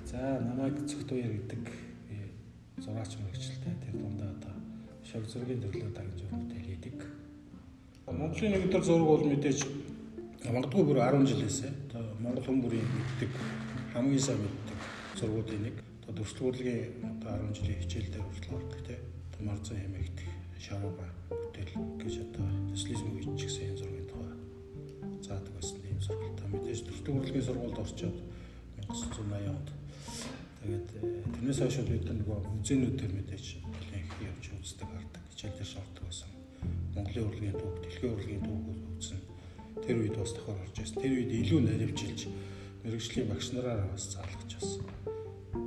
За намайг Цогтууяр гэдэг зураач мэргэжилтэй тэр дундаа одоо шог зургийн төрлөө дагнаж өрнөтэй хийдэг. Монголын нэг өдөр зураг бол мэдээж магадгүй бүр 10 жилээсээ одоо Монгол хүн бүрийн мэддэг хамгийн сайн мэддэг зургуудын нэг. Одоо төрөлхтгүүрийн одоо 10 жилийн хичээл дээр хүртэл ордог те. Одоо Марзан хэмээгдэх Шарууга бүтээл гэж одоо социализм үеч гэсэн энэ зургийн тухай заадаг байсан юм сургалт. Мэдээж төрөлхтгүүрийн сургуульд орчоод 1980 онд тэгээд тэрнээс хойш бид нөгөө музейнүүдээр мэдээж их явж үздэг хардаг. Хичээл дээр шаарддаг байсан. Монголын урлагийн түүх, дэлхийн урлагийн түүхүүд үзсэн. Тэр үед бас давхар орж ирсэн. Тэр үед илүү наривчилж мэргэжлийн багш нараар бас заалгаж байсан.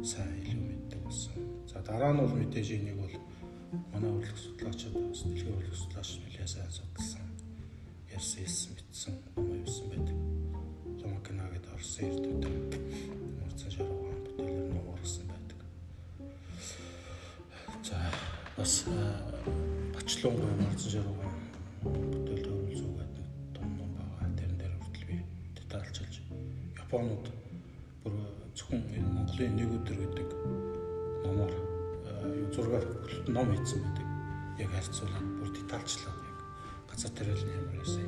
Сайн илүү мэддэг болсон. За дараа нь бол мэдээж энийг бол манай урлаг судлаачид бас дэлхийн урлаг судлаач нэлээд сайн судалсан. Ярьсан битсэн юм явсан байдаг. Ломакина гэдэг Орсын эрдэмтэн Марцан Шаруугаан бүтээлээр ном гаргасан байдаг. За бас Бачлонгой Марцан Шаруугаан бүтээл төрүүлсүүгээд том ном байгаа. Тэрэн дээр хүртэл би детальчилж Японууд бүр зөвхөн Монголын нэг өдөр гэдэг номоор зургаар ном хийсэн байдаг. Яг харьцуулаад бүр детальчлаад яг газар тариалны ямар байсан.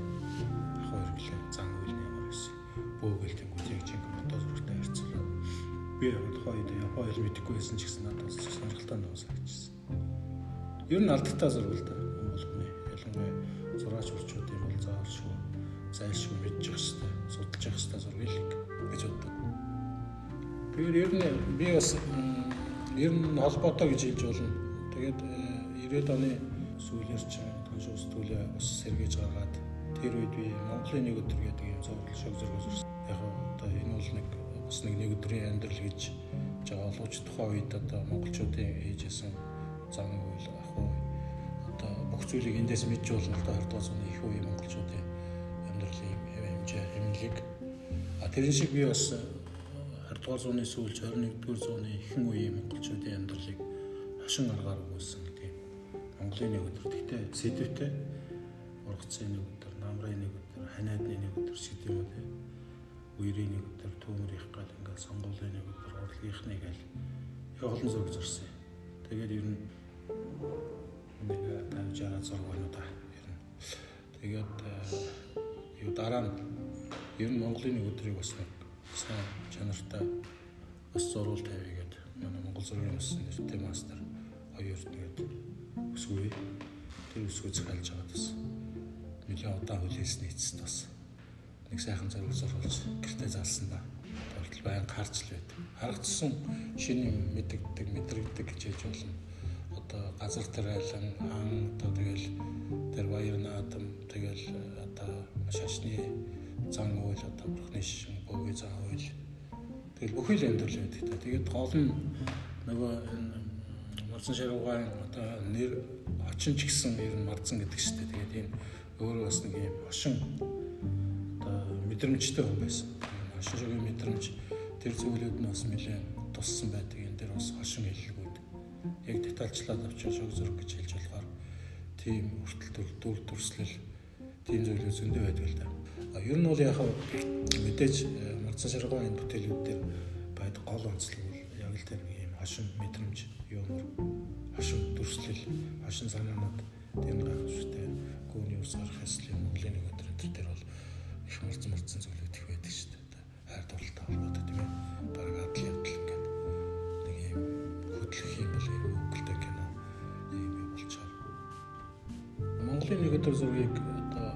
Ах хоёр гэлээ зан үйлний ямар байсан. Бөөгөлтийн гүзэг чиг фото зургтай харьцуулаад би тухайд Япон хэл мэдэхгүй байсан ч гэсэн надад сонирхолтой ном санагдчихсан. Ер нь алдагтай зураг л да. Болгоны ялангуяа зураач урчуудын бол заавалшгүй зайлшгүй мэдчих хэвээр судалж явах хэвээр зургийг гэж боддог. Тэгэхээр би бас ер нь холбоотой гэж хэлж болно. Тэгээд 90-ад оны сүүлээр ч тоншоо сэтгүүлээ бас сэргээж гаргаад тэр үед би Монголын нэг өдөр гэдэг юм зураг шог зураг үзсэн. Яг одоо энэ бол нэг өдрийн амьдрал гэж байгаа боловч тухайн үед одоо монголчуудын ээжсэн зам үйл ах уу одоо бүх зүйлийг эндээс мэдж болно л да 20 дугаар зууны их үеийн монголчуудын амьдралын хэмжээ хэмнэлийг тэрэн шиг би бас 20 дугаар зууны сүүлч 21-р зууны ихэнх үеийн монголчуудын амьдралыг хошин аргаар өгүүлсэн гэдэг юм. Монголын нэг өдөр гэхдээ сэдвтэй ургацын нэг өдөр, намрын нэг өдөр, ханиадны нэг өдөр гэдэг юм уу те. Үерийн нэг өдөр, төмөрийнх гал ингээд сонгуулийн нэг өдөр, урлагийнхны гал их олон зураг зурсан. Тэгээд ер нь нэг 50-60 зураг байна да. Ер нь. Тэгээд дараа нь ер нь Монголын нэг өдрийг бас нэг сайн чанартай бас зурвал тавья гэдэг. Манай Монгол зургийн бас нэртэй мастер хоёр тэгээд өсгөө. Тэр өсгөө захиалж байгаа бас нэлээд удаан хүлээсэн эцэст бас нэг сайхан зураг зурвалж гэртээ заалсан да. Болтол байн харж л байд. Харагдсан шинэ юм мэдрэгдэг гэж хэлж болно. Одоо газар тариалан ан одоо тэгэл тэр баяр наадам тэгэл одоо шашны зан үйл одоо бурхны шин бөөгийн зан үйл тэгэл бүхий л амьдрал байдаг та. Тэгээд гол нь нөгөө Марцан Шаруугаан одоо нэр очин ч гэсэн ер нь Марцан гэдэг шүү дээ. Тэгээд энэ өөрөө бас нэг юм хошин одоо мэдрэмжтэй хүн байсан. Хошин шогийн мэдрэмж тэр зүйлүүд нь бас нэлээд туссан байдаг. Энэ дээр бас хошин хэллэгүүд яг детальчлаад авчиж шог зураг гэж хэлж болохоор тийм хүртэл дүр төрслөл тийм зүйлүүд зөндөө байдаг л да. Ер нь бол яг мэдээж Марцан Шаруугаан энэ бүтээлүүд дээр байд гол онцлог бол яг л тэр нэг юм хошин мэдрэмж юмор хошин дүрслэл хошин санаанууд тэр нэг гайхалтай гүний ус гарах хэслийн Монголын нэг өдөр дээр бол их марцсан зүйлүүд их байдаг шүү дээ. Хайр дурлалтай холбоотой тийм ээ. Бараг адал явдал ингээд нэг юм хөдлөх юм бол юм өгөлтэй кино юм болчоор. Монголын нэг өдөр зургийг одоо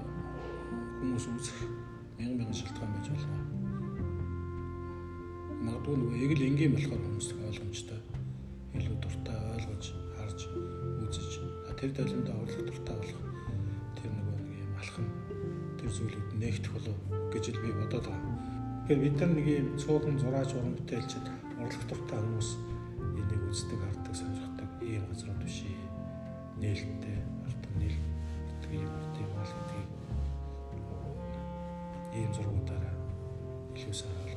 хүмүүс үзэх мянган шалтгаан байж болно. Магадгүй нөгөө яг л энгийн болохоор хүмүүс ойлгомжтой илүү дуртай ойлгож харж үзэж тэр талиндаа орлох дуртай болох тэр нөгөө нэг юм алхам тэр зүйлүүд нээгдэх болов гэж л би бодоод байгаа. Тэгэхээр бид нар нэг юм цөөхөн зураач уран бүтээлчд орлох дуртай хүмүүс энийг үздэг хардаг сонирхдаг ийм газрууд биш. Нээлттэй артын нээлттэй юм тийм бол гэдгийг ийм зургуудаараа илүү сайн